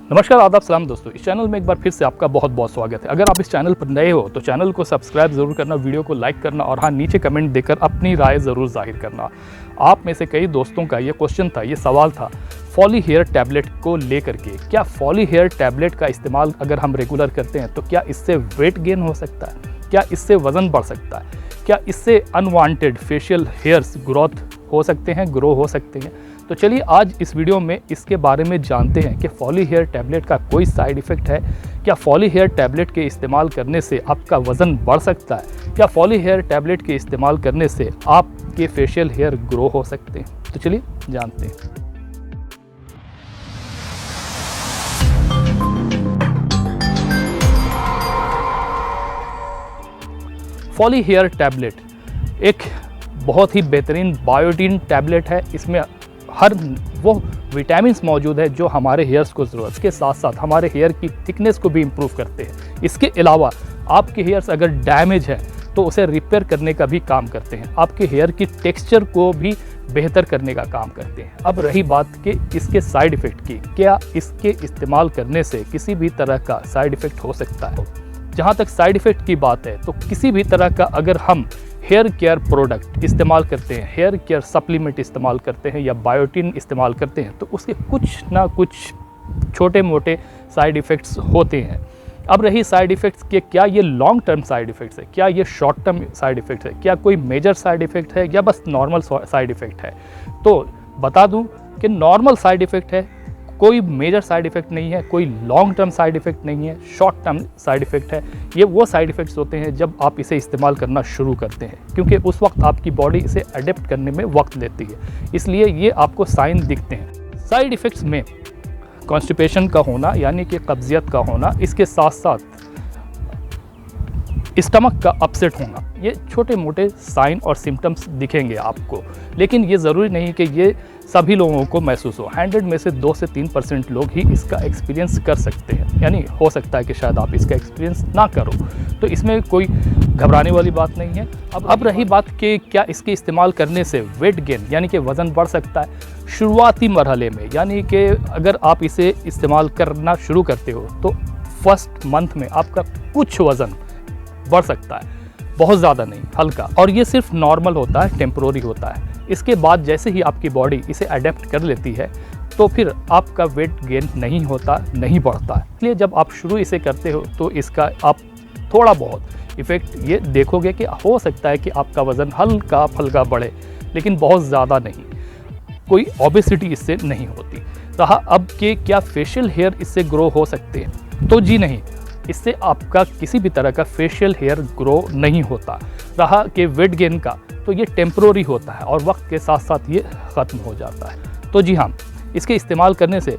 नमस्कार, आदाब, सलाम दोस्तों। इस चैनल में एक बार फिर से आपका बहुत बहुत स्वागत है। अगर आप इस चैनल पर नए हो तो चैनल को सब्सक्राइब ज़रूर करना, वीडियो को लाइक करना और हाँ, नीचे कमेंट देकर अपनी राय ज़रूर जाहिर करना। आप में से कई दोस्तों का ये क्वेश्चन था, ये सवाल था फॉली हेयर टैबलेट को लेकर के। क्या फॉली हेयर टैबलेट का इस्तेमाल अगर हम रेगुलर करते हैं तो क्या इससे वेट गेन हो सकता है? क्या इससे वज़न बढ़ सकता है? क्या इससे अनवांटेड फेशियल हेयर्स ग्रोथ हो सकते हैं, ग्रो हो सकते हैं? तो चलिए आज इस वीडियो में इसके बारे में जानते हैं कि फॉली हेयर टैबलेट का कोई साइड इफ़ेक्ट है? क्या फॉली हेयर टैबलेट के इस्तेमाल करने से आपका वज़न बढ़ सकता है? क्या फॉली हेयर टैबलेट के इस्तेमाल करने से आपके फेशियल हेयर ग्रो हो सकते हैं? तो चलिए जानते हैं। फॉली हेयर टैबलेट एक बहुत ही बेहतरीन बायोटीन टैबलेट है। इसमें हर वो विटामिन्स मौजूद है जो हमारे हेयर्स को ज़रूरत के साथ साथ हमारे हेयर की थिकनेस को भी इम्प्रूव करते हैं। इसके अलावा आपके हेयर्स अगर डैमेज है तो उसे रिपेयर करने का भी काम करते हैं। आपके हेयर की टेक्सचर को भी बेहतर करने का काम करते हैं। अब रही बात कि इसके साइड इफ़ेक्ट की, क्या इसके इस्तेमाल करने से किसी भी तरह का साइड इफ़ेक्ट हो सकता है? जहाँ तक साइड इफ़ेक्ट की बात है तो किसी भी तरह का अगर हम हेयर केयर प्रोडक्ट इस्तेमाल करते हैं, हेयर केयर सप्लीमेंट इस्तेमाल करते हैं या बायोटीन इस्तेमाल करते हैं तो उसके कुछ ना कुछ छोटे मोटे साइड इफ़ेक्ट्स होते हैं। अब रही साइड इफ़ेक्ट्स के, क्या ये लॉन्ग टर्म साइड इफ़ेक्ट्स है, क्या ये शॉर्ट टर्म साइड इफ़ेक्ट्स है, क्या कोई मेजर साइड इफ़ेक्ट है या बस नॉर्मल साइड इफ़ेक्ट है? तो बता दूं कि नॉर्मल साइड इफ़ेक्ट है, कोई मेजर साइड इफ़ेक्ट नहीं है, कोई लॉन्ग टर्म साइड इफ़ेक्ट नहीं है, शॉर्ट टर्म साइड इफ़ेक्ट है। ये वो साइड इफ़ेक्ट्स होते हैं जब आप इसे इस्तेमाल करना शुरू करते हैं, क्योंकि उस वक्त आपकी बॉडी इसे अडेप्ट करने में वक्त लेती है, इसलिए ये आपको साइन दिखते हैं। साइड इफ़ेक्ट्स में कॉन्स्टिपेशन का होना यानी कि कब्जियत का होना, इसके साथ साथ स्टमक का अपसेट होना, ये छोटे मोटे साइन और सिम्टम्स दिखेंगे आपको, लेकिन ये ज़रूरी नहीं कि ये सभी लोगों को महसूस हो। 100 में से 2 से 3% लोग ही इसका एक्सपीरियंस कर सकते हैं, यानी हो सकता है कि शायद आप इसका एक्सपीरियंस ना करो, तो इसमें कोई घबराने वाली बात नहीं है। अब रही बात कि क्या इसके इस्तेमाल करने से वेट गेन यानी कि वज़न बढ़ सकता है? शुरुआती मरहले में, यानी कि अगर आप इसे इस्तेमाल करना शुरू करते हो तो फर्स्ट मंथ में आपका कुछ वज़न बढ़ सकता है, बहुत ज़्यादा नहीं, हल्का, और ये सिर्फ नॉर्मल होता है, टेम्परोरी होता है। इसके बाद जैसे ही आपकी बॉडी इसे अडेप्ट कर लेती है तो फिर आपका वेट गेन नहीं होता, नहीं बढ़ता है। इसलिए जब आप शुरू इसे करते हो तो इसका आप थोड़ा बहुत इफ़ेक्ट ये देखोगे कि हो सकता है कि आपका वज़न हल्का फुल्का बढ़े, लेकिन बहुत ज़्यादा नहीं, कोई ओबेसिटी इससे नहीं होती। रहा अब कि क्या फेशियल हेयर इससे ग्रो हो सकते हैं, तो जी नहीं, इससे आपका किसी भी तरह का फेशियल हेयर ग्रो नहीं होता। रहा कि वेट गेन का, तो ये टेम्परोरी होता है और वक्त के साथ साथ ये ख़त्म हो जाता है। तो जी हाँ, इसके इस्तेमाल करने से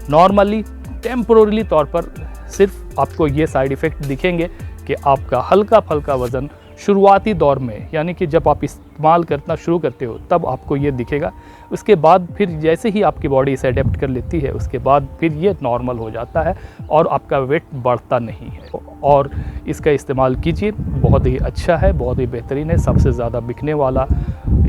नॉर्मली टेम्परोरीली तौर पर सिर्फ आपको ये साइड इफ़ेक्ट दिखेंगे कि आपका हल्का फुल्का वज़न शुरुआती दौर में, यानी कि जब आप इस्तेमाल करना शुरू करते हो तब आपको ये दिखेगा। उसके बाद फिर जैसे ही आपकी बॉडी इसे अडेप्ट कर लेती है उसके बाद फिर ये नॉर्मल हो जाता है और आपका वेट बढ़ता नहीं है। और इसका इस्तेमाल कीजिए, बहुत ही अच्छा है, बहुत ही बेहतरीन है। सबसे ज़्यादा बिकने वाला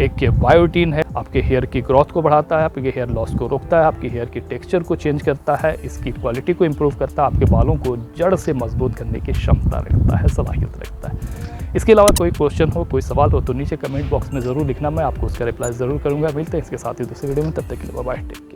एक बायोटीन है, आपके हेयर की ग्रोथ को बढ़ाता है, आपके हेयर लॉस को रोकता है, आपके हेयर की टेक्सचर को चेंज करता है, इसकी क्वालिटी को इम्प्रूव करता है, आपके बालों को जड़ से मजबूत करने की क्षमता रखता है, सलाहियत रखता है। इसके अलावा कोई क्वेश्चन हो, कोई सवाल हो तो नीचे कमेंट बॉक्स में ज़रूर लिखना, मैं आपको उसका रिप्लाई ज़रूर करूँगा। मिलते हैं इसके साथ ही दूसरे वीडियो में, तब तक के लिए बाय बाय, टेक केयर।